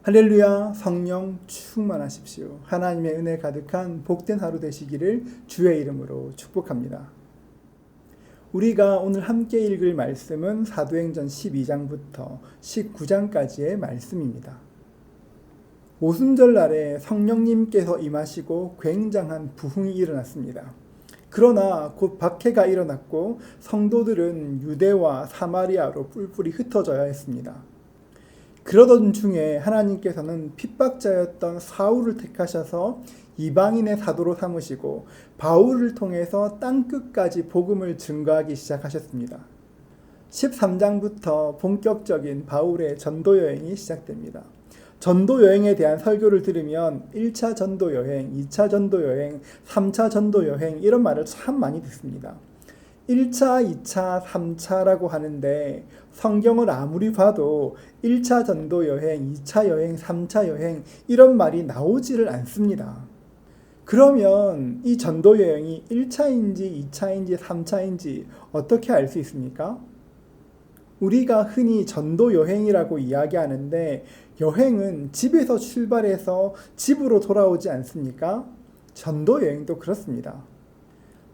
할렐루야, 성령 충만하십시오. 하나님의 은혜 가득한 복된 하루 되시기를 주의 이름으로 축복합니다. 우리가 오늘 함께 읽을 말씀은 사도행전 12장부터 19장까지의 말씀입니다. 오순절 날에 성령님께서 임하시고 굉장한 부흥이 일어났습니다. 그러나 곧 박해가 일어났고 성도들은 유대와 사마리아로 뿔뿔이 흩어져야 했습니다. 그러던 중에 하나님께서는 핍박자였던 사울을 택하셔서 이방인의 사도로 삼으시고 바울을 통해서 땅끝까지 복음을 증거하기 시작하셨습니다. 13장부터 본격적인 바울의 전도 여행이 시작됩니다. 전도 여행에 대한 설교를 들으면 1차 전도 여행, 2차 전도 여행, 3차 전도 여행 이런 말을 참 많이 듣습니다. 1차, 2차, 3차라고 하는데 성경을 아무리 봐도 1차 전도 여행, 2차 여행, 3차 여행 이런 말이 나오지를 않습니다. 그러면 이 전도 여행이 1차인지 2차인지 3차인지 어떻게 알 수 있습니까? 우리가 흔히 전도 여행이라고 이야기하는데 여행은 집에서 출발해서 집으로 돌아오지 않습니까? 전도 여행도 그렇습니다.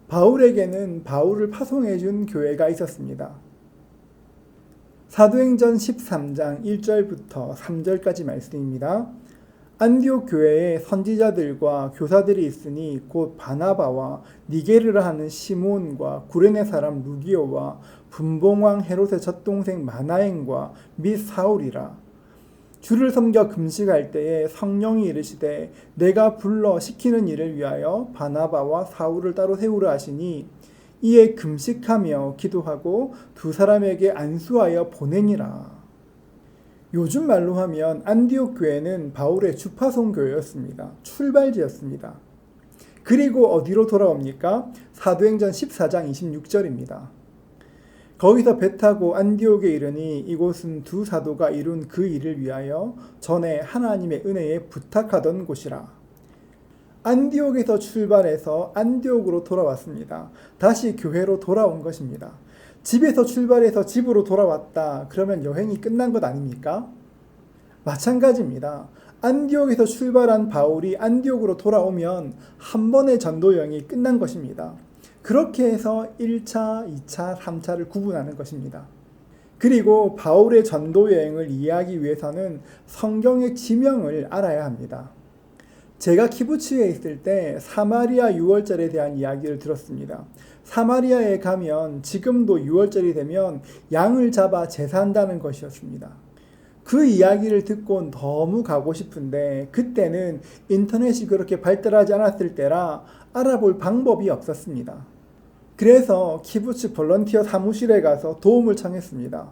바울에게는 바울을 파송해 준 교회가 있었습니다. 사도행전 13장 1절부터 3절까지 말씀입니다. 안디옥 교회에 선지자들과 교사들이 있으니 곧 바나바와 니게르라 하는 시몬과 구레네 사람 루기오와 분봉왕 헤롯의 젖동생 마나엔과 및 사울이라. 주를 섬겨 금식할 때에 성령이 이르시되 내가 불러 시키는 일을 위하여 바나바와 사울을 따로 세우라 하시니 이에 금식하며 기도하고 두 사람에게 안수하여 보내니라. 요즘 말로 하면 안디옥 교회는 바울의 주파송 교회였습니다. 출발지였습니다. 그리고 어디로 돌아옵니까? 사도행전 14장 26절입니다. 거기서 배 타고 안디옥에 이르니 이곳은 두 사도가 이룬 그 일을 위하여 전에 하나님의 은혜에 부탁하던 곳이라. 안디옥에서 출발해서 안디옥으로 돌아왔습니다. 다시 교회로 돌아온 것입니다. 집에서 출발해서 집으로 돌아왔다. 그러면 여행이 끝난 것 아닙니까? 마찬가지입니다. 안디옥에서 출발한 바울이 안디옥으로 돌아오면 한 번의 전도 여행이 끝난 것입니다. 그렇게 해서 1차, 2차, 3차를 구분하는 것입니다. 그리고 바울의 전도 여행을 이해하기 위해서는 성경의 지명을 알아야 합니다. 제가 키부츠에 있을 때 사마리아 유월절에 대한 이야기를 들었습니다. 사마리아에 가면 지금도 유월절이 되면 양을 잡아 제사한다는 것이었습니다. 그 이야기를 듣고 너무 가고 싶은데 그때는 인터넷이 그렇게 발달하지 않았을 때라 알아볼 방법이 없었습니다. 그래서 키부츠 볼런티어 사무실에 가서 도움을 청했습니다.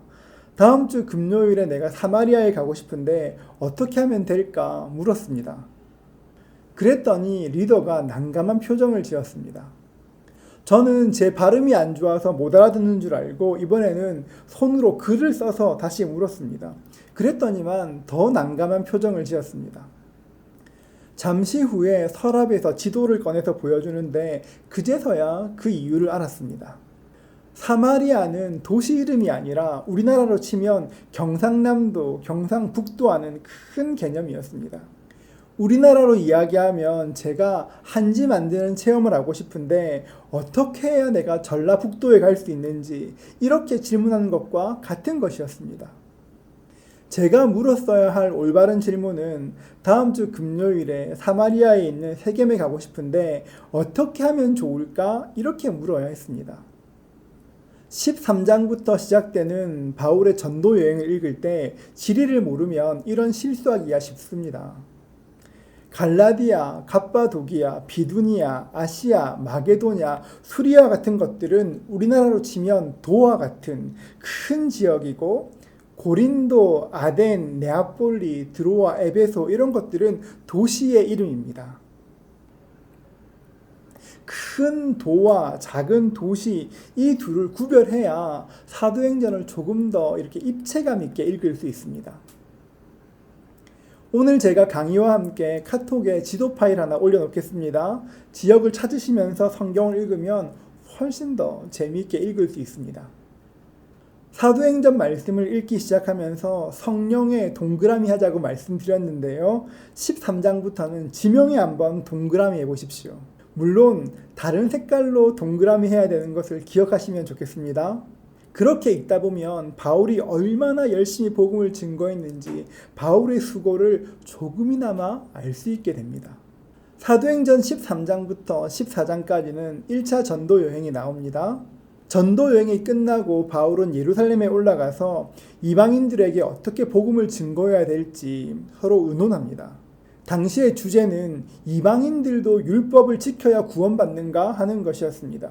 다음 주 금요일에 내가 사마리아에 가고 싶은데 어떻게 하면 될까 물었습니다. 그랬더니 리더가 난감한 표정을 지었습니다. 저는 제 발음이 안 좋아서 못 알아듣는 줄 알고 이번에는 손으로 글을 써서 다시 물었습니다. 그랬더니만 더 난감한 표정을 지었습니다. 잠시 후에 서랍에서 지도를 꺼내서 보여주는데 그제서야 그 이유를 알았습니다. 사마리아는 도시 이름이 아니라 우리나라로 치면 경상남도, 경상북도 하는 큰 개념이었습니다. 우리나라로 이야기하면 제가 한지 만드는 체험을 하고 싶은데 어떻게 해야 내가 전라북도에 갈 수 있는지 이렇게 질문하는 것과 같은 것이었습니다. 제가 물었어야 할 올바른 질문은 다음 주 금요일에 사마리아에 있는 세겜에 가고 싶은데 어떻게 하면 좋을까? 이렇게 물어야 했습니다. 13장부터 시작되는 바울의 전도 여행을 읽을 때 지리를 모르면 이런 실수하기가 쉽습니다. 갈라디아, 갑바도기아, 비두니아, 아시아, 마게도냐, 수리아 같은 것들은 우리나라로 치면 도와 같은 큰 지역이고 고린도, 아덴, 네아폴리, 드로아, 에베소 이런 것들은 도시의 이름입니다. 큰 도와 작은 도시 이 둘을 구별해야 사도행전을 조금 더 이렇게 입체감 있게 읽을 수 있습니다. 오늘 제가 강의와 함께 카톡에 지도 파일 하나 올려놓겠습니다. 지역을 찾으시면서 성경을 읽으면 훨씬 더 재미있게 읽을 수 있습니다. 사도행전 말씀을 읽기 시작하면서 성령의 동그라미 하자고 말씀드렸는데요. 13장부터는 지명에 한번 동그라미 해보십시오. 물론 다른 색깔로 동그라미 해야 되는 것을 기억하시면 좋겠습니다. 그렇게 읽다 보면 바울이 얼마나 열심히 복음을 증거했는지 바울의 수고를 조금이나마 알 수 있게 됩니다. 사도행전 13장부터 14장까지는 1차 전도 여행이 나옵니다. 전도 여행이 끝나고 바울은 예루살렘에 올라가서 이방인들에게 어떻게 복음을 증거해야 될지 서로 의논합니다. 당시의 주제는 이방인들도 율법을 지켜야 구원받는가 하는 것이었습니다.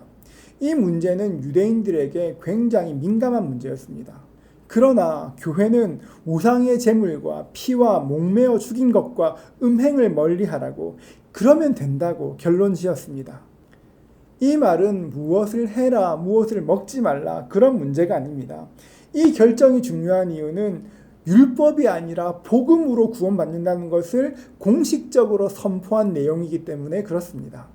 이 문제는 유대인들에게 굉장히 민감한 문제였습니다. 그러나 교회는 우상의 제물과 피와 목매어 죽인 것과 음행을 멀리하라고, 그러면 된다고 결론 지었습니다. 이 말은 무엇을 해라, 무엇을 먹지 말라 그런 문제가 아닙니다. 이 결정이 중요한 이유는 율법이 아니라 복음으로 구원받는다는 것을 공식적으로 선포한 내용이기 때문에 그렇습니다.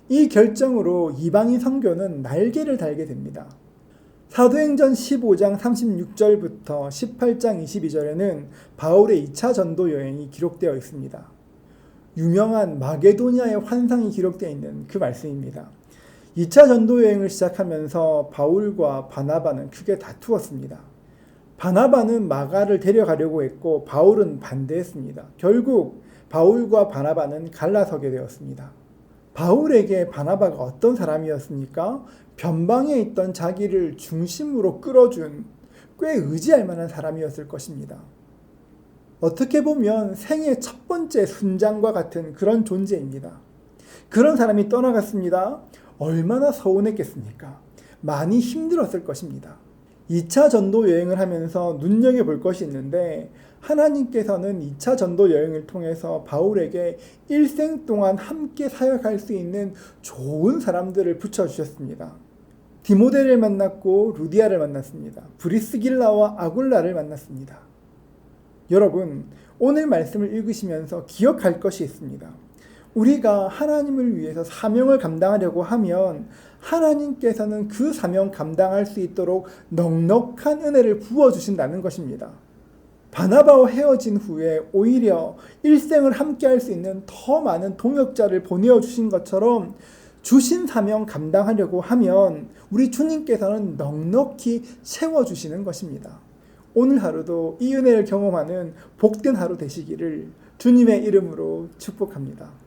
이 결정으로 이방인 선교는 날개를 달게 됩니다. 사도행전 15장 36절부터 18장 22절에는 바울의 2차 전도 여행이 기록되어 있습니다. 유명한 마게도니아의 환상이 기록되어 있는 그 말씀입니다. 2차 전도 여행을 시작하면서 바울과 바나바는 크게 다투었습니다. 바나바는 마가를 데려가려고 했고 바울은 반대했습니다. 결국 바울과 바나바는 갈라서게 되었습니다. 바울에게 바나바가 어떤 사람이었습니까? 변방에 있던 자기를 중심으로 끌어준 꽤 의지할 만한 사람이었을 것입니다. 어떻게 보면 생애 첫 번째 순장과 같은 그런 존재입니다. 그런 사람이 떠나갔습니다. 얼마나 서운했겠습니까? 많이 힘들었을 것입니다. 2차 전도 여행을 하면서 눈여겨볼 것이 있는데 하나님께서는 2차 전도 여행을 통해서 바울에게 일생 동안 함께 사역할 수 있는 좋은 사람들을 붙여주셨습니다. 디모데를 만났고 루디아를 만났습니다. 브리스길라와 아굴라를 만났습니다. 여러분, 오늘 말씀을 읽으시면서 기억할 것이 있습니다. 우리가 하나님을 위해서 사명을 감당하려고 하면 하나님께서는 그 사명 감당할 수 있도록 넉넉한 은혜를 부어주신다는 것입니다. 바나바와 헤어진 후에 오히려 일생을 함께 할 수 있는 더 많은 동역자를 보내어 주신 것처럼 주신 사명 감당하려고 하면 우리 주님께서는 넉넉히 채워주시는 것입니다. 오늘 하루도 이 은혜를 경험하는 복된 하루 되시기를 주님의 이름으로 축복합니다.